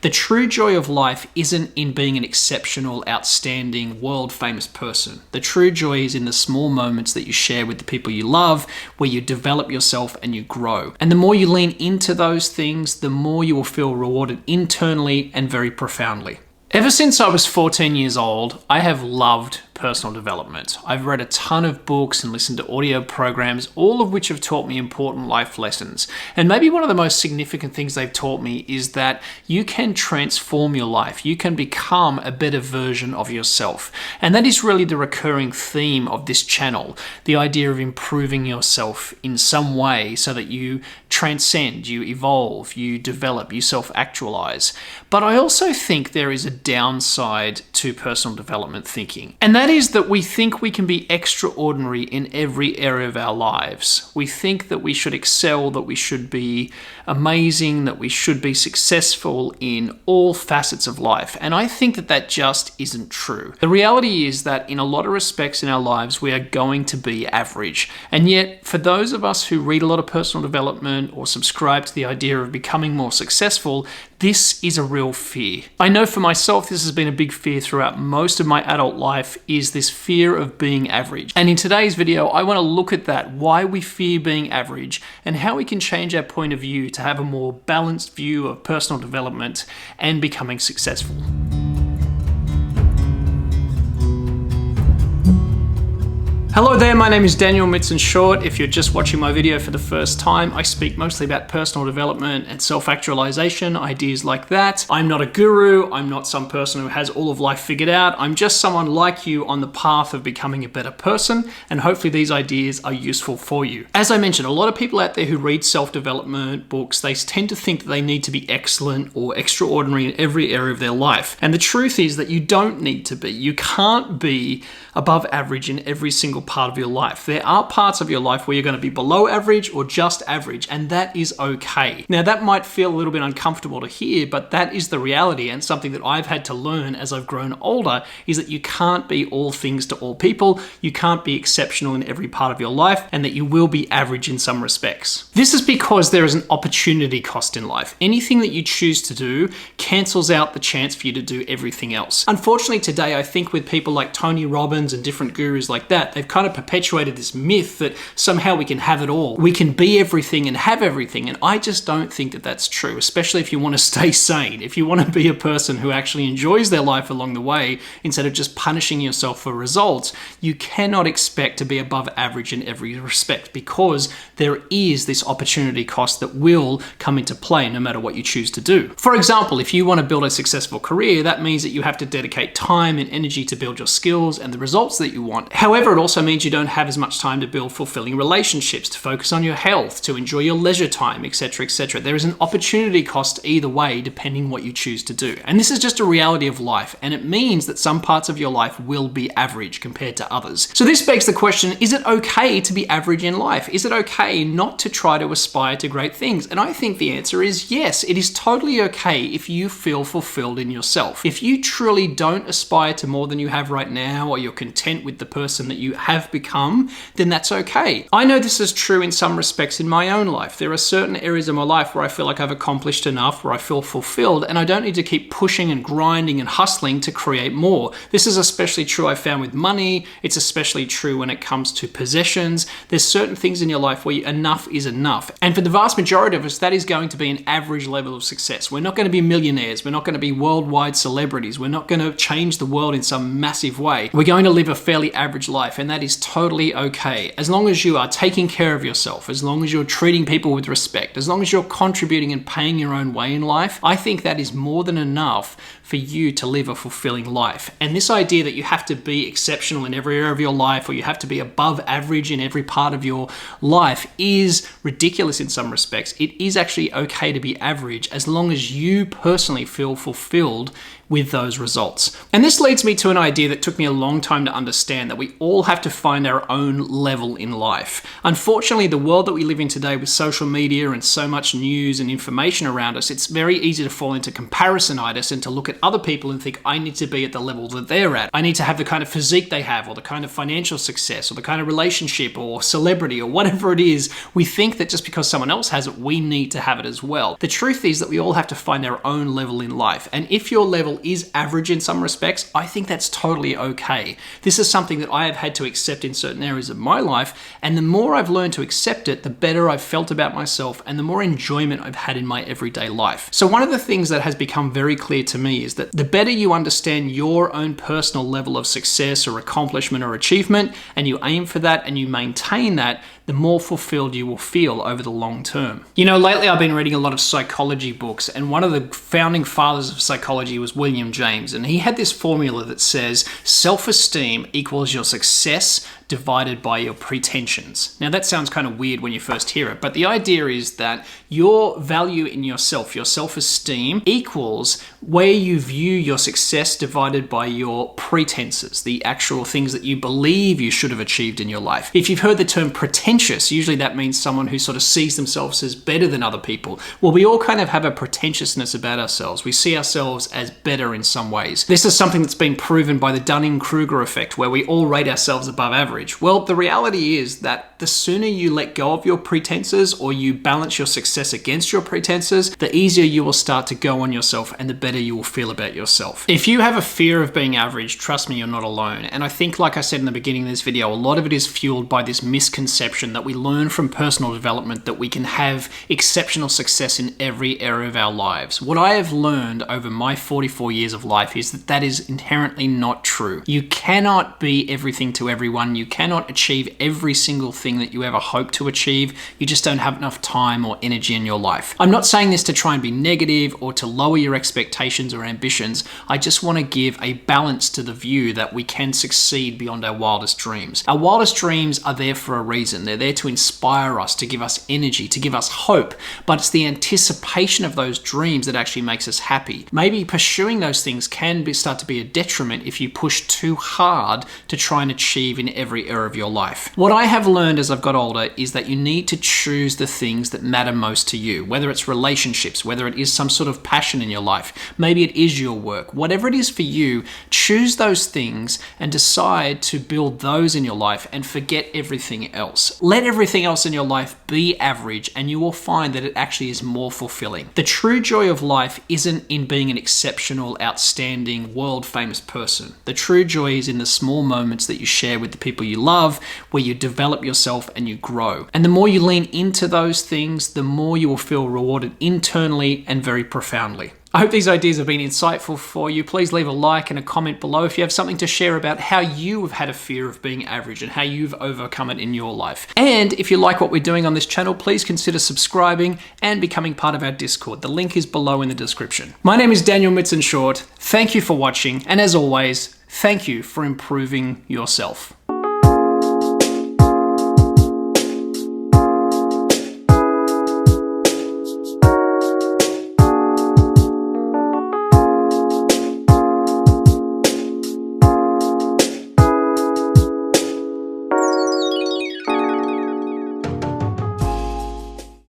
The true joy of life isn't in being an exceptional, outstanding, world-famous person. The true joy is in the small moments that you share with the people you love, where you develop yourself and you grow. And the more you lean into those things, the more you will feel rewarded internally and very profoundly. Ever since I was 14 years old, I have loved personal development. I've read a ton of books and listened to audio programs, all of which have taught me important life lessons. And maybe one of the most significant things they've taught me is that you can transform your life. You can become a better version of yourself. And that is really the recurring theme of this channel, the idea of improving yourself in some way so that you transcend, you evolve, you develop, you self-actualize. But I also think there is a downside to personal development thinking. And that is that we think we can be extraordinary in every area of our lives. We think that we should excel, that we should be amazing, that we should be successful in all facets of life. And I think that that just isn't true. The reality is that in a lot of respects in our lives, we are going to be average. And yet, for those of us who read a lot of personal development or subscribe to the idea of becoming more successful, this is a real fear. I know for myself, this has been a big fear throughout most of my adult life, is this fear of being average. And in today's video, I want to look at that, why we fear being average, and how we can change our point of view to have a more balanced view of personal development and becoming successful. Hello there, my name is Daniel Midson-Short. If you're just watching my video for the first time, I speak mostly about personal development and self-actualization, ideas like that. I'm not a guru, I'm not some person who has all of life figured out. I'm just someone like you on the path of becoming a better person, and hopefully these ideas are useful for you. As I mentioned, a lot of people out there who read self-development books, they tend to think that they need to be excellent or extraordinary in every area of their life. And the truth is that you don't need to be. You can't be above average in every single part of your life. There are parts of your life where you're going to be below average or just average, and that is okay. Now, that might feel a little bit uncomfortable to hear, but that is the reality, and something that I've had to learn as I've grown older is that you can't be all things to all people, you can't be exceptional in every part of your life, and that you will be average in some respects. This is because there is an opportunity cost in life. Anything that you choose to do cancels out the chance for you to do everything else. Unfortunately, today, I think with people like Tony Robbins and different gurus like that, they've kind of perpetuated this myth that somehow we can have it all. We can be everything and have everything, and I just don't think that that's true, especially if you want to stay sane. If you want to be a person who actually enjoys their life along the way, instead of just punishing yourself for results, you cannot expect to be above average in every respect, because there is this opportunity cost that will come into play no matter what you choose to do. For example, if you want to build a successful career, that means that you have to dedicate time and energy to build your skills and the results that you want. However, it also means you don't have as much time to build fulfilling relationships, to focus on your health, to enjoy your leisure time, etc., etc. There is an opportunity cost either way, depending what you choose to do. And this is just a reality of life, and it means that some parts of your life will be average compared to others. So this begs the question, is it okay to be average in life? Is it okay not to try to aspire to great things? And I think the answer is yes. It is totally okay if you feel fulfilled in yourself. If you truly don't aspire to more than you have right now, or you're content with the person that you have become, then that's okay. I know this is true in some respects in my own life. There are certain areas of my life where I feel like I've accomplished enough, where I feel fulfilled, and I don't need to keep pushing and grinding and hustling to create more. This is especially true, I found, with money. It's especially true when it comes to possessions. There's certain things in your life where enough is enough. And for the vast majority of us, that is going to be an average level of success. We're not going to be millionaires. We're not going to be worldwide celebrities. We're not going to change the world in some massive way. We're going to live a fairly average life, and that is totally okay. As long as you are taking care of yourself, as long as you're treating people with respect, as long as you're contributing and paying your own way in life, I think that is more than enough for you to live a fulfilling life. And this idea that you have to be exceptional in every area of your life, or you have to be above average in every part of your life, is ridiculous in some respects. It is actually okay to be average as long as you personally feel fulfilled with those results. And this leads me to an idea that took me a long time to understand, that we all have to find our own level in life. Unfortunately, the world that we live in today with social media and so much news and information around us, it's very easy to fall into comparisonitis and to look at other people and think, I need to be at the level that they're at. I need to have the kind of physique they have, or the kind of financial success, or the kind of relationship or celebrity or whatever it is. We think that just because someone else has it, we need to have it as well. The truth is that we all have to find our own level in life. And if your level is average in some respects, I think that's totally okay. This is something that I have had to accept in certain areas of my life. And the more I've learned to accept it, the better I've felt about myself and the more enjoyment I've had in my everyday life. So one of the things that has become very clear to me is that the better you understand your own personal level of success or accomplishment or achievement, and you aim for that and you maintain that, the more fulfilled you will feel over the long term. You know, lately I've been reading a lot of psychology books, and one of the founding fathers of psychology was William James, and he had this formula that says self-esteem equals your success divided by your pretensions. Now that sounds kind of weird when you first hear it, but the idea is that your value in yourself, your self-esteem, equals where you view your success divided by your pretenses, the actual things that you believe you should have achieved in your life. If you've heard the term pretentious, usually that means someone who sort of sees themselves as better than other people. Well, we all kind of have a pretentiousness about ourselves. We see ourselves as better in some ways. This is something that's been proven by the Dunning-Kruger effect, where we all rate ourselves above average. Well, the reality is that the sooner you let go of your pretenses, or you balance your success against your pretenses, the easier you will start to go on yourself and the better you will feel about yourself. If you have a fear of being average, trust me, you're not alone. And I think, like I said in the beginning of this video, a lot of it is fueled by this misconception that we learn from personal development that we can have exceptional success in every area of our lives. What I have learned over my 44 years of life is that that is inherently not true. You cannot be everything to everyone. You cannot achieve every single thing that you ever hope to achieve. You just don't have enough time or energy in your life. I'm not saying this to try and be negative or to lower your expectations or ambitions. I just want to give a balance to the view that we can succeed beyond our wildest dreams. Our wildest dreams are there for a reason. They're there to inspire us, to give us energy, to give us hope, but it's the anticipation of those dreams that actually makes us happy. Maybe pursuing those things can start to be a detriment if you push too hard to try and achieve in every area of your life. What I have learned as I've got older is that you need to choose the things that matter most to you, whether it's relationships, whether it is some sort of passion in your life, maybe it is your work, whatever it is for you, choose those things and decide to build those in your life and forget everything else. Let everything else in your life be average and you will find that it actually is more fulfilling. The true joy of life isn't in being an exceptional, outstanding, world-famous person. The true joy is in the small moments that you share with the people you love, where you develop yourself and you grow. And the more you lean into those things, the more you will feel rewarded internally and very profoundly. I hope these ideas have been insightful for you. Please leave a like and a comment below if you have something to share about how you have had a fear of being average and how you've overcome it in your life. And if you like what we're doing on this channel, please consider subscribing and becoming part of our Discord. The link is below in the description. My name is Daniel Midson-Short. Thank you for watching. And as always, thank you for improving yourself.